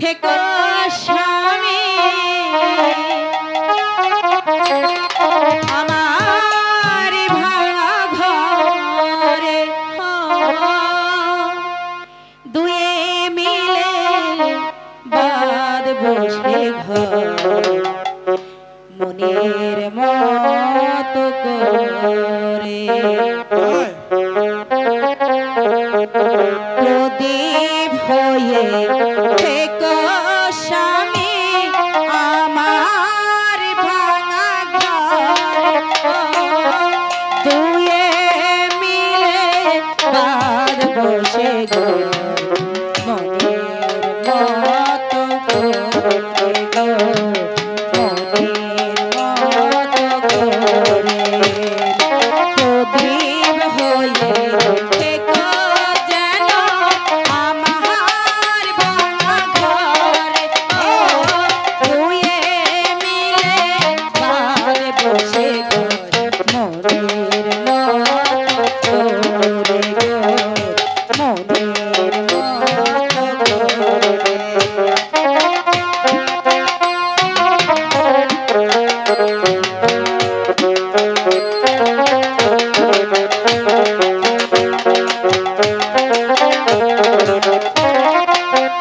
থেকো স্বামী আমার ভাঙা ঘরে দুয়ে মিলে বাঁধবো সে ঘর মনের মতো করে প্রদীপ হয়ে থেকো স্বামী আমার ভাঙা ঘর দুয়ে মিলে বাঁধবো সে ঘর মনের মতো করে গো মনের মতো করে প্রদীপ হয়ে থেকো যেন আমার ভাঙা ঘরে ধুয়ে মিলে বাঁধবো সে ঘর মনের মতো করে গো মনের মতো করে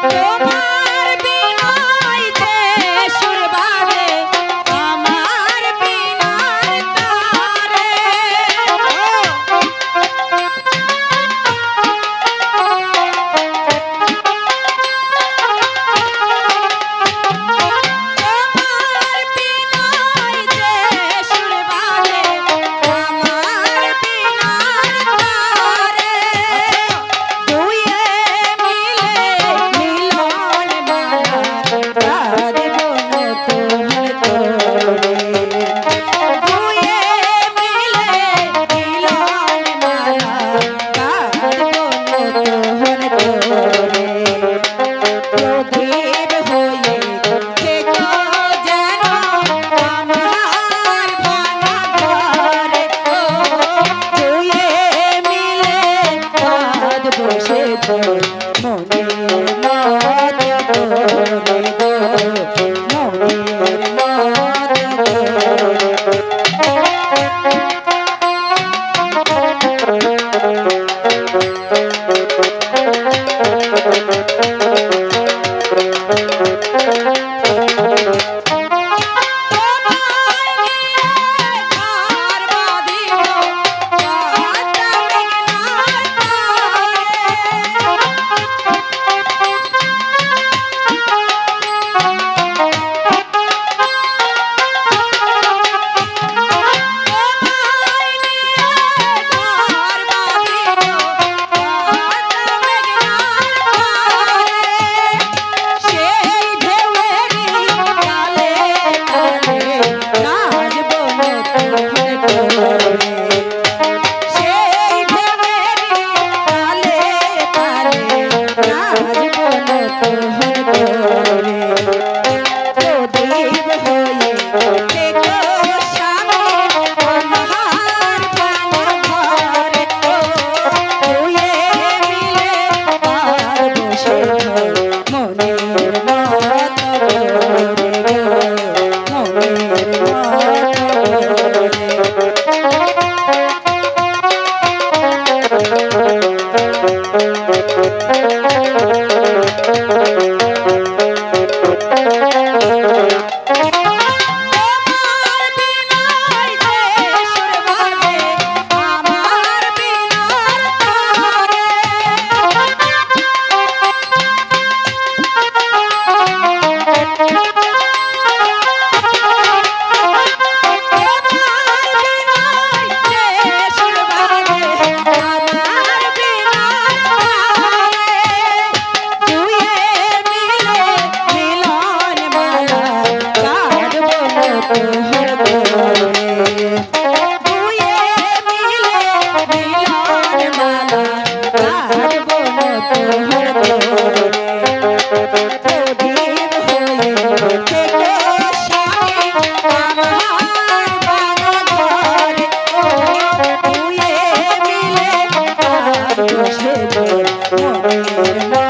তোমার বিনয় দেশুর বাজে আমার বিনার তারে তোমার বিনয় দেশুর বাজে আমার বিনার তারে দুয়ে মিলে মিলন মালা বাঁধবো নতুন করে দুয়ে মিলে মিলন মালা বাঁধবো নতুন করে প্রদীপ হয়ে থেকো যেন আমার ভাঙা ঘরে দুয়ে মিলে বাঁধবো সে ঘর মনের মতো করে গো মনের মতো করে তোমায় নিয়ে ঘর বাঁধিব রাত মেঘনার তোমায় নিয়ে ঘর বাঁধিব রাত মেঘনার সেই ঢেউয়েরই তালে তালে নাচবো নতুন করে সেই ঢেউয়েরই তালে তালে নাচবো নতুন করে প্রদীপ হয়ে থেকো স্বামী আমার ভাঙা ঘরে ধুয়ে মিলে বাঁধবো সে ঘর মনের মতো করে গো মনের মতো করে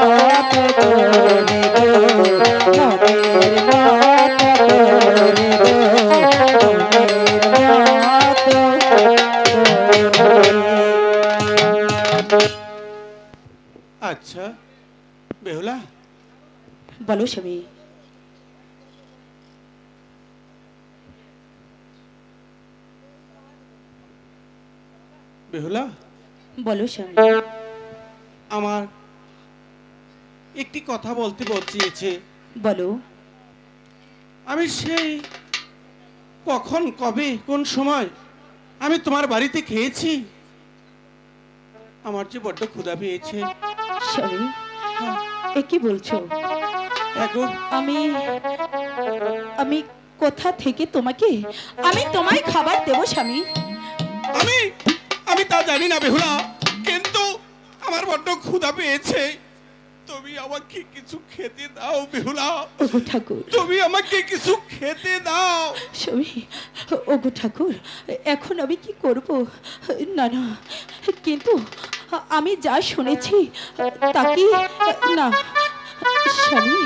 মতো করে গো মনের মতো করে গো মনের মতো করে। আচ্ছা বেহুলা, বলো স্বামী। বেহুলা, বলো স্বামী। আমার একটি কথা বলতে চেয়েছে। বলো। আমি সেই কখন কবে কোন সময় আমি তোমার বাড়িতে খেয়েছি, আমার যে বড্ড ক্ষুধা পেয়েছে। স্বামী এ কি বলছো? হ্যাঁ গো, আমি আমি কোথা থেকে আমি তোমায় খাবার দেবো স্বামী? আমি আমি তা জানি না বেহুলা, কিন্তু আমার বড্ড ক্ষুধা পেয়েছে। তুমি আমাকে কিছু খেতে দাও বেহুলা, ওগো ঠাকুর, তুমি আমাকে কিছু খেতে দাও। স্বামী ওগো ঠাকুর, এখন আমি কি করব? না না, কিন্তু আমি যা শুনেছি তা কি না স্বামী,